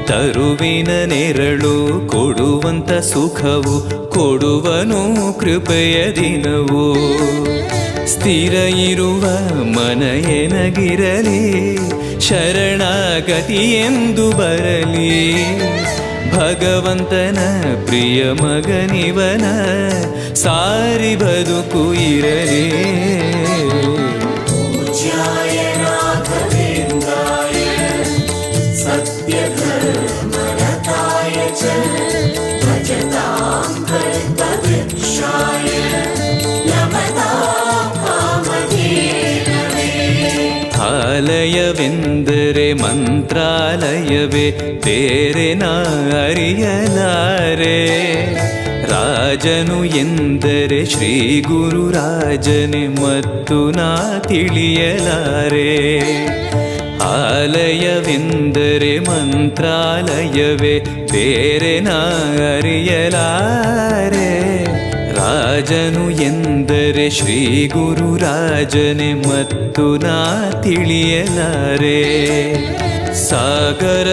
ತರುವಿನ ನೆರಳು ಕೊಡುವಂತ ಸುಖವು ಕೊಡುವನು ಕೃಪೆಯ ದಿನವು. ಸ್ಥಿರ ಇರುವ ಮನ ಎನಗಿರಲಿ, ಶರಣಾಗತಿ ಎಂದು ಬರಲಿ. ಭಗವಂತನ ಪ್ರಿಯ ಮಗನಿವನ, ಸಾರಿ ಬದುಕು ಇರಲಿ. ಆಲಯವೆಂದರೆ ಮಂತ್ರಾಲಯವೇ, ಬೇರೆ ನಾ ಅರಿಯಲಾರೆ. ರಾಜನು ಎಂದರೆ ಶ್ರೀ ಗುರು ರಾಜನೇ, ಮತ್ತು ನಾ ತಿಳಿಯಲಾರೆ. ಆಲಯವೆಂದರೆ ಮಂತ್ರಾಲಯವೇ, ಬೇರೆ ನಾ ಅರಿಯಲಾರೆ. ರಾಜನು ಎಂದರೆ ಶ್ರೀ ಗುರು ರಾಜನೇ, ಮತ್ತು ನಾ ತಿಳಿಯಲಾರೆ. ಸಾಗರ